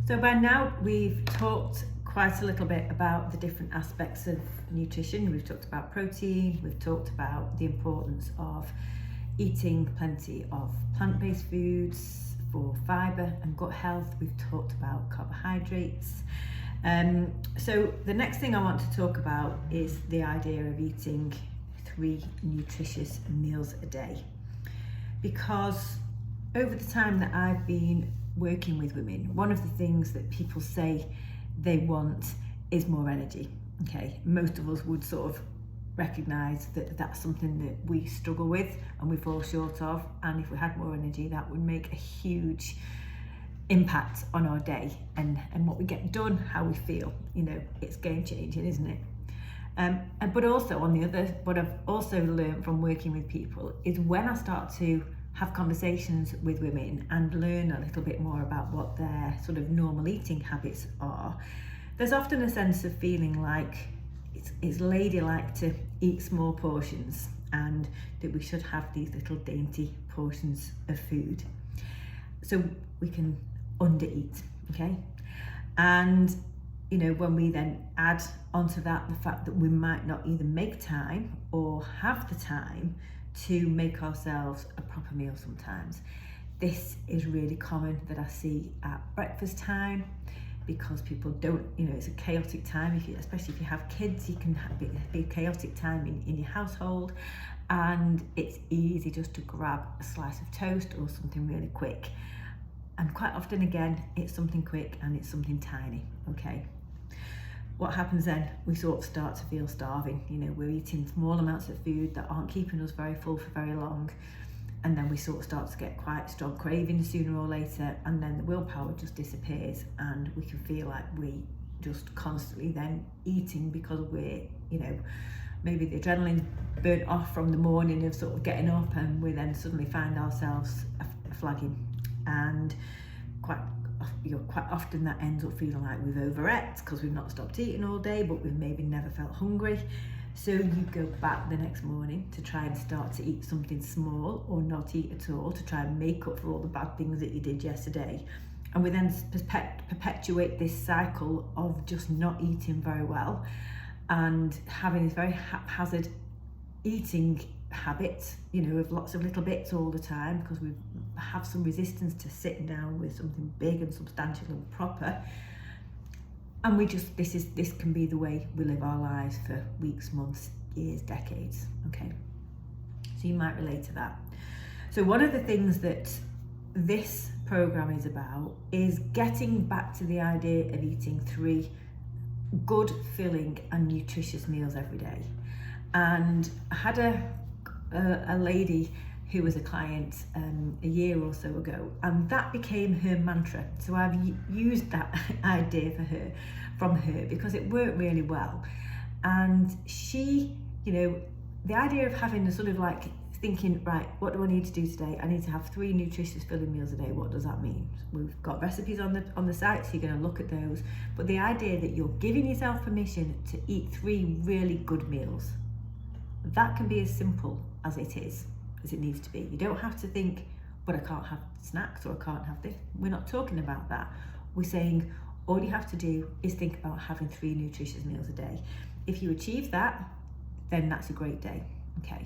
So by now we've talked quite a little bit about the different aspects of nutrition. We've talked about protein, we've talked about the importance of eating plenty of plant-based foods for fibre and gut health. We've talked about carbohydrates. So the next thing I want to talk about is the idea of eating 3 nutritious meals a day. Because over the time that I've been working with women, one of the things that people say they want is more energy. Okay, most of us would sort of recognise that that's something that we struggle with and we fall short of, and if we had more energy that would make a huge impact on our day and what we get done, how we feel. You know, it's game changing, isn't it? But also on the other, what I've also learned from working with people is when I start to have conversations with women and learn a little bit more about what their sort of normal eating habits are, there's often a sense of feeling like it's ladylike to eat small portions and that we should have these little dainty portions of food so we can undereat, okay? And you know, when we then add onto that the fact that we might not either make time or have the time to make ourselves a proper meal sometimes. This is really common that I see at breakfast time, because people don't, you know, it's a chaotic time, especially if you have kids, you can be a chaotic time in your household, and it's easy just to grab a slice of toast or something really quick. And quite often again, it's something quick and it's something tiny, okay? What happens then? We sort of start to feel starving. You know, we're eating small amounts of food that aren't keeping us very full for very long. And then we sort of start to get quite strong cravings sooner or later, and then the willpower just disappears and we can feel like we just constantly then eating because we're, you know, maybe the adrenaline burnt off from the morning of sort of getting up, and we then suddenly find ourselves flagging. And quite often that ends up feeling like we've overeat because we've not stopped eating all day, but we've maybe never felt hungry. So you go back the next morning to try and start to eat something small or not eat at all to try and make up for all the bad things that you did yesterday. And we then perpetuate this cycle of just not eating very well and having this very haphazard eating habit, you know, of lots of little bits all the time, because we have some resistance to sitting down with something big and substantial and proper. And we just, this can be the way we live our lives for weeks, months, years, decades, okay? So you might relate to that. So one of the things that this program is about is getting back to the idea of eating 3 good, filling and nutritious meals every day. And I had a lady who was a client a year or so ago, and that became her mantra. So I've used that idea from her because it worked really well. And she, you know, the idea of having a sort of like thinking, right, what do I need to do today? I need to have 3 nutritious filling meals a day. What does that mean? We've got recipes on the site, so you're going to look at those. But the idea that you're giving yourself permission to eat 3 really good meals, that can be as simple as it is, as it needs to be. You don't have to think, but I can't have snacks or I can't have this. We're not talking about that. We're saying all you have to do is think about having 3 nutritious meals a day. If you achieve that, then that's a great day, okay?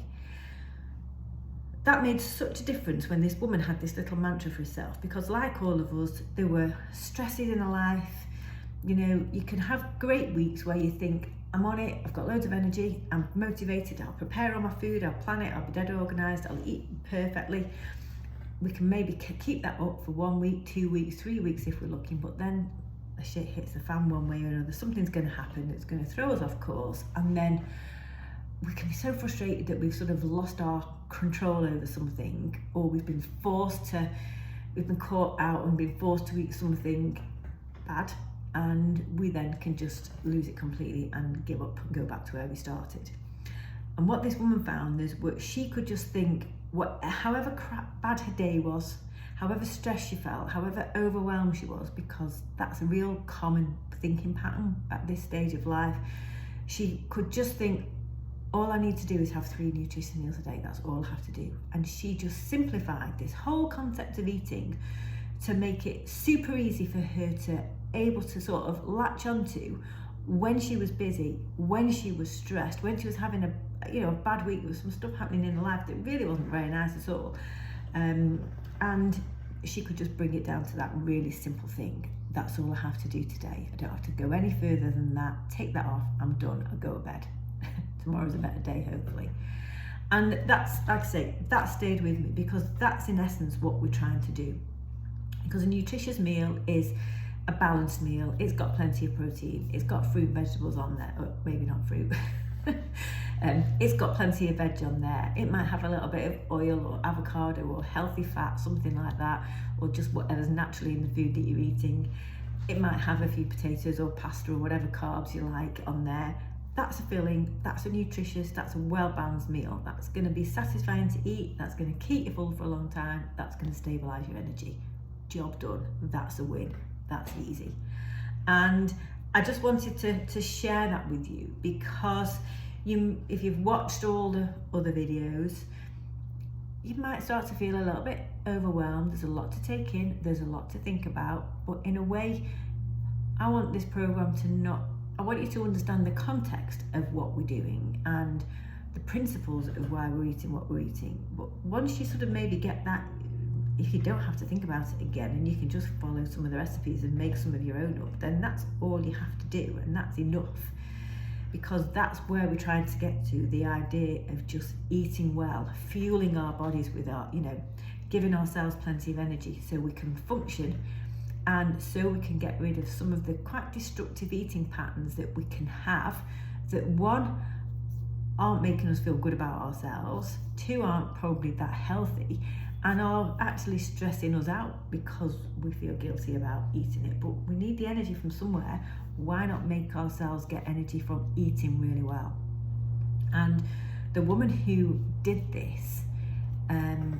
That made such a difference when this woman had this little mantra for herself, because like all of us, there were stresses in her life. You know, you can have great weeks where you think, I'm on it, I've got loads of energy, I'm motivated, I'll prepare all my food, I'll plan it, I'll be dead organised, I'll eat perfectly. We can maybe keep that up for 1 week, 2 weeks, 3 weeks if we're looking, but then the shit hits the fan one way or another. Something's going to happen that's going to throw us off course, and then we can be so frustrated that we've sort of lost our control over something, or we've been caught out and been forced to eat something bad, and we then can just lose it completely and give up and go back to where we started. And what this woman found is what she could just think, however bad her day was, however stressed she felt, however overwhelmed she was, because that's a real common thinking pattern at this stage of life, she could just think, all I need to do is have 3 nutritious meals a day, that's all I have to do. And she just simplified this whole concept of eating to make it super easy for her to able to sort of latch onto when she was busy, when she was stressed, when she was having a bad week. There was some stuff happening in her life that really wasn't very nice at all, and she could just bring it down to that really simple thing. That's all I have to do today. I don't have to go any further than that. Take that off, I'm done, I'll go to bed. Tomorrow's a better day, hopefully. And that's, like I say, that stayed with me, because that's in essence what we're trying to do. Because a nutritious meal is a balanced meal. It's got plenty of protein, it's got fruit and vegetables on there, or maybe not fruit. It's got plenty of veg on there. It might have a little bit of oil or avocado or healthy fat, something like that, or just whatever's naturally in the food that you're eating. It might have a few potatoes or pasta or whatever carbs you like on there. That's a filling, that's a nutritious, that's a well-balanced meal. That's going to be satisfying to eat, that's going to keep you full for a long time, that's going to stabilise your energy. Job done, that's a win, that's easy. And I just wanted to share that with you, because if you've watched all the other videos, you might start to feel a little bit overwhelmed. There's a lot to take in, there's a lot to think about, but in a way, I want this program I want you to understand the context of what we're doing and the principles of why we're eating what we're eating. But once you sort of maybe get that, if you don't have to think about it again and you can just follow some of the recipes and make some of your own up, then that's all you have to do, and that's enough. Because that's where we're trying to get to, the idea of just eating well, fueling our bodies with our, giving ourselves plenty of energy so we can function, and so we can get rid of some of the quite destructive eating patterns that we can have, that one, aren't making us feel good about ourselves, two, aren't probably that healthy, and are actually stressing us out because we feel guilty about eating it. But we need the energy from somewhere. Why not make ourselves get energy from eating really well? And the woman who did this, and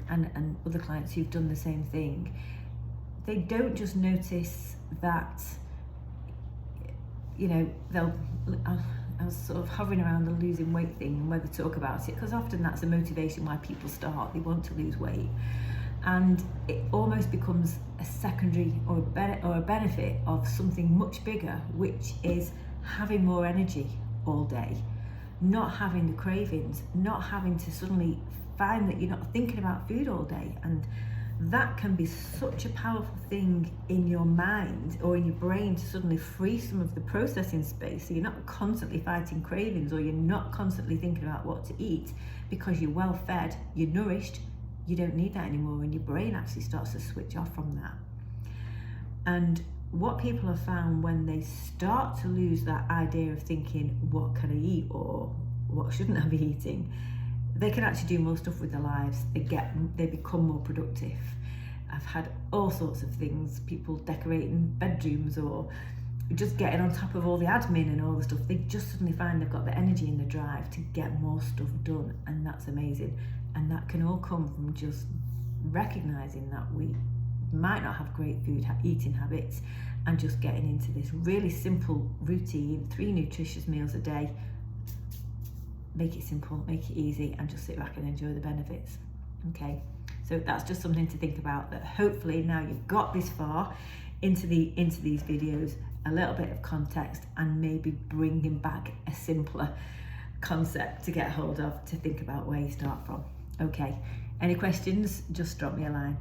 other clients who've done the same thing, they don't just notice that, I was sort of hovering around the losing weight thing and whether to talk about it, because often that's a motivation why people start. They want to lose weight, and it almost becomes a secondary or a benefit of something much bigger, which is having more energy all day, not having the cravings, not having to suddenly find that you're not thinking about food all day. And that can be such a powerful thing in your mind or in your brain, to suddenly free some of the processing space, so you're not constantly fighting cravings, or you're not constantly thinking about what to eat, because you're well fed, you're nourished, you don't need that anymore, and your brain actually starts to switch off from that. And what people have found, when they start to lose that idea of thinking, what can I eat or what shouldn't I be eating, they can actually do more stuff with their lives. They become more productive. I've had all sorts of things, people decorating bedrooms or just getting on top of all the admin and all the stuff. They just suddenly find they've got the energy and the drive to get more stuff done, and that's amazing. And that can all come from just recognizing that we might not have great food eating habits, and just getting into this really simple routine, 3 nutritious meals a day. Make it simple, make it easy, and just sit back and enjoy the benefits. Okay, so that's just something to think about, that hopefully now you've got this far into these videos, a little bit of context, and maybe bringing back a simpler concept to get hold of, to think about where you start from. Okay, any questions, just drop me a line.